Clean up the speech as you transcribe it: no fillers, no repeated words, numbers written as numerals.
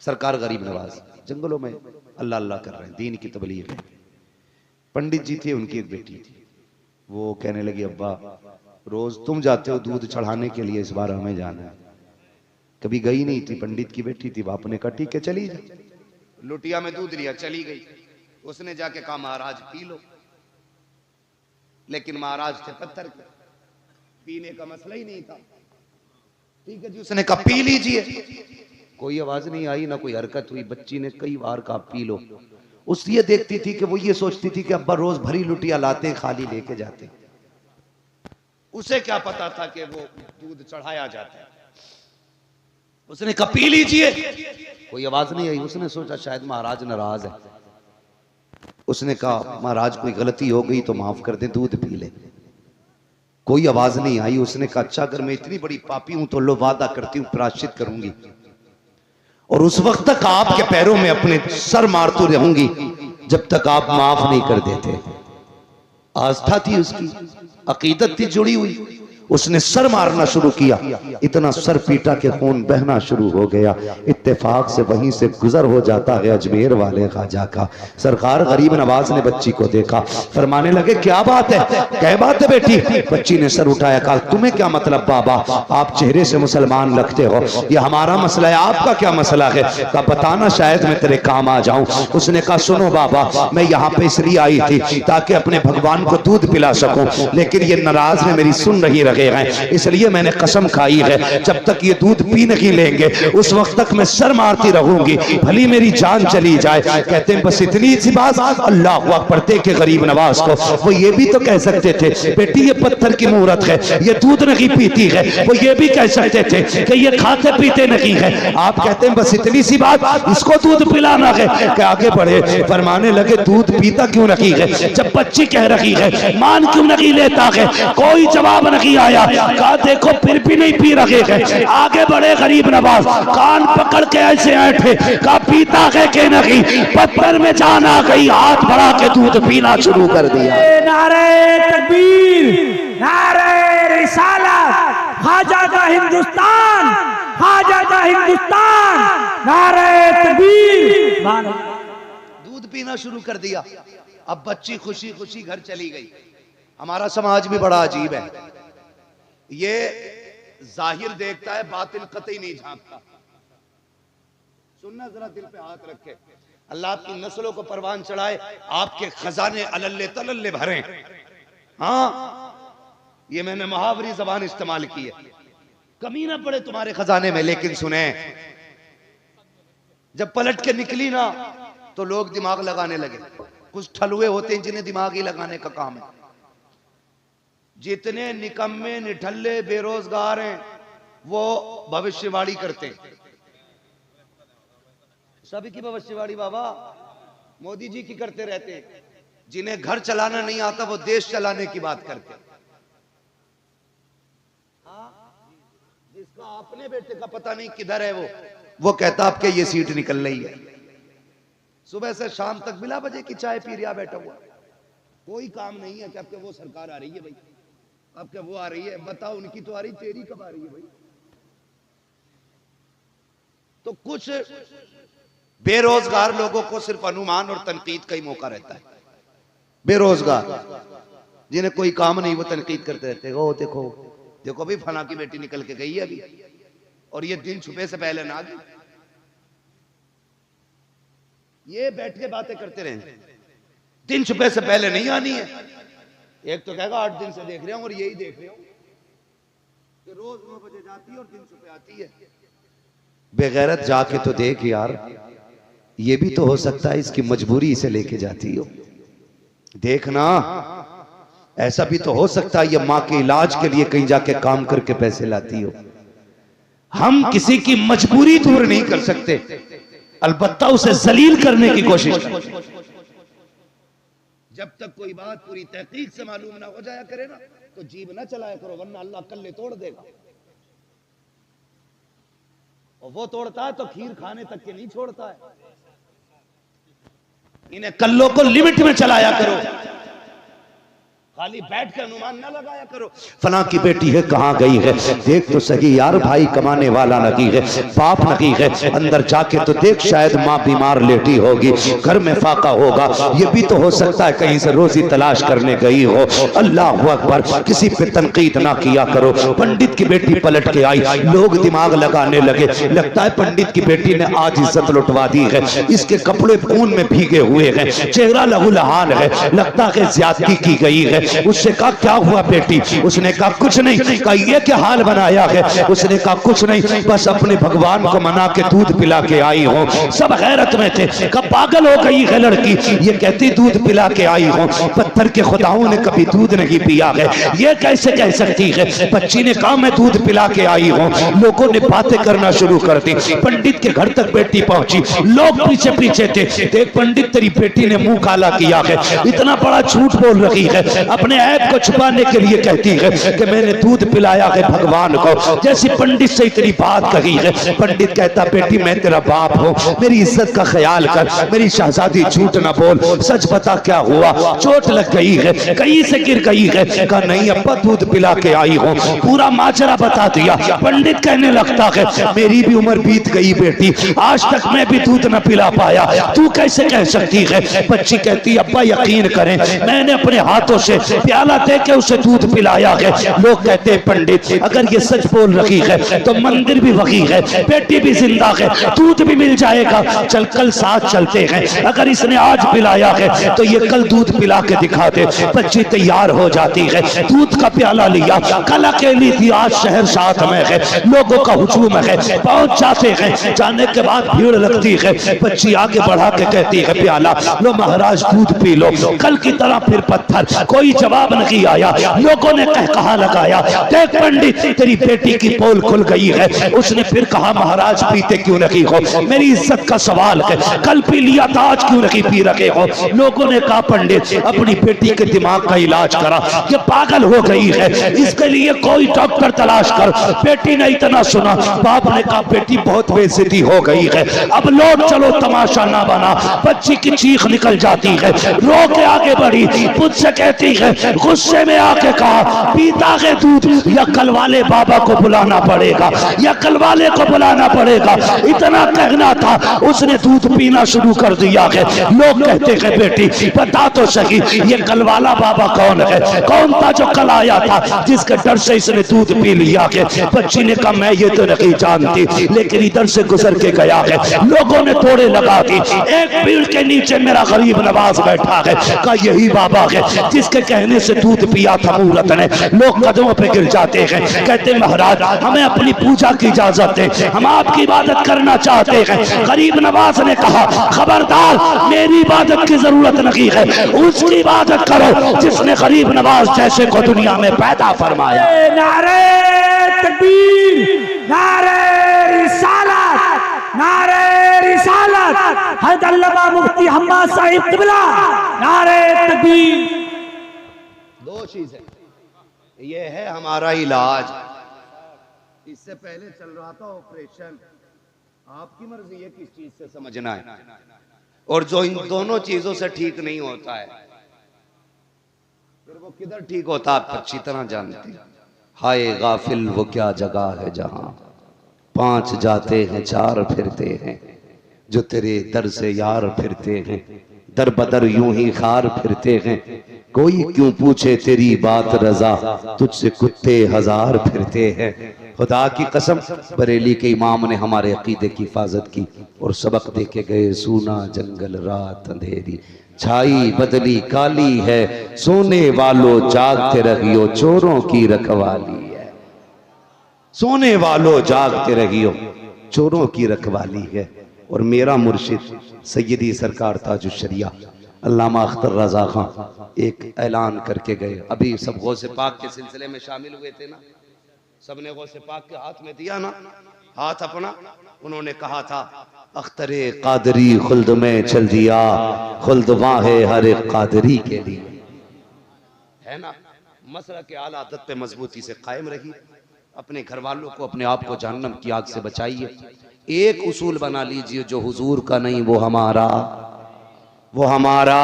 सरकार गरीब नवाज जंगलों में अल्लाह अल्लाह कर रहे हैं, दीन की तबलीग है। पंडित जी थे, उनकी एक बेटी थी, वो कहने लगी अब्बा रोज तुम जाते हो दूध चढ़ाने के लिए, इस बार हमें जाना है। कभी गई नहीं थी, पंडित की बेटी थी, बाप ने कहा ठीक है चली जा। लुटिया में दूध लिया, चली गई। उसने जाके कहा महाराज पी लो, लेकिन महाराज थे पत्थर के, पीने का मसला ही नहीं था। ठीक है जी, उसने कहा पी लीजिए। कोई आवाज नहीं आई, ना कोई हरकत हुई। बच्ची ने कई बार कहा पी लो। उस ये देखती थी कि वो ये सोचती थी कि अब्बा रोज भरी लुटिया लाते खाली लेके जाते। उसे क्या पता था कि वो दूध चढ़ाया जाता है। उसने कहा पी लीजिए, कोई आवाज नहीं आई। उसने सोचा शायद महाराज नाराज है। उसने कहा महाराज कोई गलती हो गई तो माफ कर दे, दूध पी ले। कोई आवाज नहीं आई। उसने कहा अच्छा अगर मैं इतनी बड़ी पापी हूं तो लो वादा करती हूं प्रायश्चित करूंगी, और उस वक्त तक आपके पैरों में अपने सर मारती रहूंगी जब तक आप माफ नहीं कर देते। आस्था थी उसकी, अकीदत थी जुड़ी हुई। उसने सर मारना शुरू किया, इतना सर पीटा के खून बहना शुरू हो गया। इत्तेफाक से वहीं से गुजर हो जाता है अजमेर वाले ख्वाजा का। सरकार गरीब नवाज ने बच्ची को देखा, फरमाने लगे क्या बात है, क्या बात है बेटी। बच्ची ने सर उठाया, कहा तुम्हें क्या मतलब बाबा, आप चेहरे से मुसलमान लगते हो, ये हमारा मसला है, आपका क्या मसला है। कहा बताना शायद मैं तेरे काम आ जाऊं। उसने कहा सुनो बाबा, मैं यहाँ पे इसलिए आई थी ताकि अपने भगवान को दूध पिला सकूं, लेकिन ये नाराज है, मेरी सुन रही रहे हैं, इसलिए मैंने कसम खाई है जब तक ये दूध पी नहीं लेंगे उस वक्त तक मैं सर मारती रहूंगी, भली मेरी जान चली जाए। कहते हैं बस इतनी सी बात अल्लाह अकबर के गरीब नवाज को वो ये भी तो कह सकते थे बेटी ये पत्थर की मूरत है, ये दूध नहीं पीती है। वो ये भी कह सकते थे कि ये खाते पीते नहीं है। आप कहते हैं बस इतनी सी बात, इसको दूध पिलाना है। कि आगे बढ़े, फरमाने लगे दूध पीता क्यों नहीं है, जब बच्ची कह रही है मान क्यों नहीं लेता है। कोई जवाब नहीं आया। कहा देखो फिर भी नहीं पी रहे हैं। आगे बढ़े गरीब नवाज, कान पकड़ के ऐसे ऐठे, कहा पीता है कि नहीं। पत्थर में जान आ गई, हाथ बढ़ा के दूध पीना शुरू कर दिया। नारे तकबीर, नारे रिसालत, ख्वाजा का हिंदुस्तान, ख्वाजा का हिंदुस्तान, नारे तकबीर। दूध पीना शुरू कर दिया। अब बच्ची खुशी खुशी घर चली गई। हमारा समाज भी बड़ा अजीब है, ये जाहिर देखता है, बातिन कतई नहीं झांकता। सुनना जरा दिल पे हाथ रखे, अल्लाह आपकी नस्लों को परवान चढ़ाए, आपके खजाने अलल्ले तलल्ले भरे। हाँ ये मैंने मुहावरी जबान इस्तेमाल की है, कमी ना पड़े तुम्हारे खजाने में। लेकिन सुने, जब पलट के निकली ना तो लोग दिमाग लगाने लगे। कुछ ठलुए होते हैं जिन्हें दिमाग ही लगाने का काम है। जितने निकम्मे निठल्ले बेरोजगार हैं वो भविष्यवाणी करते हैं। सभी की भविष्यवाणी बाबा मोदी जी की करते रहते हैं। जिन्हें घर चलाना नहीं आता वो देश चलाने की बात करते हैं। जिसका अपने बेटे का पता नहीं किधर है वो कहता आपके ये सीट निकल रही है। सुबह से शाम तक बिला बजे की चाय पी रिया बैठा हुआ, कोई काम नहीं है कि आपके वो सरकार आ रही है भाई, आपके वो आ रही है, बताओ उनकी तो आ रही, तेरी कब आ रही है भाई। तो कुछ बेरोजगार लोगों को सिर्फ अनुमान और तनकीद का ही मौका रहता है। बेरोजगार जिन्हें कोई काम नहीं वो तनकीद करते रहते हैं। ओ देखो देखो भाई फला की बेटी निकल के गई है अभी, और ये दिन छुपे से पहले ना गई। ये बैठ के बातें करते रहे, दिन छुपे से पहले नहीं आनी है। एक तो कहेगा 8 दिन से देख रहा हूं, और यही देख रहे हो कि रोज 9 बजे जाती है और दिन छुपे आती है। बेगैरत जाके तो देख यार, ये भी तो हो सकता है इसकी मजबूरी इसे लेके जाती हो। देखना ऐसा भी तो हो सकता है ये माँ के इलाज के लिए कहीं जाके काम करके पैसे लाती हो। हम किसी की मजबूरी दूर नहीं कर सकते, अलबत्ता उसे जलील करने की कोशिश। जब तक कोई बात पूरी तहकीक से मालूम ना हो जाया करे ना तो जीभ ना चलाया करो, वरना अल्लाह कल्ले तोड़ देगा। और वो तोड़ता है तो खीर खाने तक के नहीं छोड़ता है। इन्हें कल्लों को लिमिट में चलाया करो। खाली बैठ के अनुमान ना लगाया करो फला की बेटी है कहाँ गई है, देख तो सही यार, भाई कमाने वाला नहीं है, बाप नहीं है, अंदर जाके तो देख शायद माँ बीमार लेटी होगी, घर में फाका होगा, ये भी तो हो सकता है कहीं से रोजी तलाश करने गई हो। अल्लाह अकबर, किसी पे तनकीद ना किया करो। पंडित की बेटी पलट के आई, लोग दिमाग लगाने लगे, लगता है पंडित की बेटी ने आज इज्जत लुटवा दी है, इसके कपड़े खून में भीगे हुए हैं, चेहरा लहूलुहान है, लगता है ज्यादती की गई है। उससे कहा क्या हुआ बेटी, उसने कहा कुछ नहीं। कहा ये क्या हाल बनाया है, उसने कहा कुछ नहीं, बस अपने भगवान को मना के दूध पिला के आई हूँ। सब हैरत में थे, कहा पागल हो गई है लड़की, ये कहती दूध पिला के आई हूँ, पत्थर के खुदाओं ने कभी दूध नहीं पिया है, ये कैसे कह सकती है। बच्ची ने कहा मैं दूध पिला के आई हूँ। लोगों ने बातें करना शुरू कर दी, पंडित के घर तक बेटी पहुंची, लोग पीछे पीछे थे, देख पंडित तेरी बेटी ने मुंह काला किया है, इतना बड़ा झूठ बोल रही है, अपने ऐप को छुपाने के लिए कहती है कि मैंने दूध पिलाया है भगवान को, जैसी पंडित से इतनी बात कही है। पंडित कहता बेटी मैं तेरा बाप हूँ, मेरी इज्जत का ख्याल कर, मेरी शहजादी झूठ ना बोल, सच बता क्या हुआ, चोट लग गई है, कहीं से गिर गई है। कहा नहीं अब्बा दूध पिला के आई हूँ, पूरा माजरा बता दिया। पंडित कहने लगता है मेरी भी उम्र बीत गई बेटी, आज तक मैं भी दूध न पिला पाया, तू कैसे कह सकती है। बच्ची कहती अब्बा यकीन करें मैंने अपने हाथों से प्याला दे के उसे दूध पिलाया है। लोग कहते हैं पंडित अगर ये सच बोल रही है तो मंदिर भी वही है, बेटी भी जिंदा है, दूध भी मिल जाएगा, चल कल साथ चलते हैं, अगर इसने आज पिलाया है तो ये कल दूध पिला के दिखा दे। बच्ची तैयार हो जाती है, दूध का प्याला लिया, कल अकेली थी, आज शहर साथ में है, लोगों का हुजूम है, पहुंच जाते हैं, जाने के बाद भीड़ लगती है। बच्ची आगे बढ़ा के कहती है प्याला लो महाराज दूध पी लो, कल की तरह फिर पत्थर, कोई जवाब नहीं आया। लोगों ने कहा लगाया देख पंडित तेरी बेटी की पोल खुल गई है। उसने फिर कहा महाराज पीते क्यों नहीं हो, मेरी इज्जत का सवाल है, कल पी लिया था आज क्यों नहीं पी रखे हो। लोगों ने कहा पंडित अपनी बेटी के दिमाग का इलाज करा, ये पागल हो गई है, इसके लिए कोई डॉक्टर तलाश कर। बेटी ने इतना सुना, बाप ने कहा बेटी बहुत बेइज्जती हो गई है, अब लौट चलो तमाशा ना बना। बच्ची की चीख निकल जाती है, रो के आगे बढ़ी, मुझसे कहती है गुस्से में आके कहा पीता है दूध या कल वाले बाबा को बुलाना पड़ेगा, या कल वाले को बुलाना पड़ेगा। इतना कहना था, उसने दूध पीना शुरू कर दिया है। लोग कहते हैं बेटी बता तो सही ये कल वाला बाबा कौन है, कौन था जो कल आया था जिसके डर से इसने दूध पी लिया है। बच्ची ने कहा मैं ये तो नहीं जानती, लेकिन इधर से गुजर के गया है, लोगों ने तोड़े लगा दी, एक पेड़ के नीचे मेरा गरीब नवाज बैठा है, कहा यही बाबा है जिसके कहने से दूध पिया था मूरत ने। लोग कदमों पे गिर जाते हैं, कहते महाराज हमें अपनी पूजा की इजाजत है, हम आपकी इबादत करना चाहते हैं। गरीब नवाज ने कहा खबरदार मेरी इबादत की जरूरत नहीं है, उसकी इबादत करो जिसने गरीब नवाज जैसे को दुनिया में पैदा फरमाया। नारे तकबीर, नारे रिसालत, नारे रिसालत, हज़रत अल्लामा मुफ्ती हम्माद साहिब क़िबला, नारे तकबीर। दो चीजें, ये है हमारा इलाज। इससे पहले चल रहा था ऑपरेशन, आपकी मर्जी है किस चीज से समझना है, और जो इन दोनों चीजों से ठीक नहीं होता है फिर वो किधर ठीक होता आप अच्छी तरह जानते हैं। हाय गाफिल वो क्या जगह है जहां पांच जाते हैं चार फिरते हैं, जो तेरे दर से यार फिरते हैं, दर बदर यूं ही खार फिरते हैं, कोई क्यों पूछे तेरी बात रजा, तुझसे कुत्ते हजार फिरते हैं। खुदा की कसम बरेली के इमाम ने हमारे अकीदे की हिफाजत की और सबक दे के गए, सूना जंगल रात अंधेरी छाई बदली काली है, सोने वालों जागते रहियो चोरों की रखवाली है। सोने वालों जागते रहियो चोरों की रखवाली है। और मेरा मुर्शिद सैयदी सरकार ताजुश्शरिया अल्लामा अख्तर रजा खां एक ऐलान करके गए, अभी सब गौसे पाक के सिलसिले में शामिल हुए थे ना, सबने गौसे पाक के हाथ में दिया ना हाथ अपना, उन्होंने कहा था अख्तरे कादरी खुल्द में चल दिया, खुल्द वाहे हर एक कादरी के लिए, है ना। मसला के आला आदत पे मजबूती से कायम रही, अपने घर वालों को अपने आप को जहन्नम की आग से बचाइए। एक उसूल बना लीजिए, जो हुजूर का नहीं वो हमारा, वो हमारा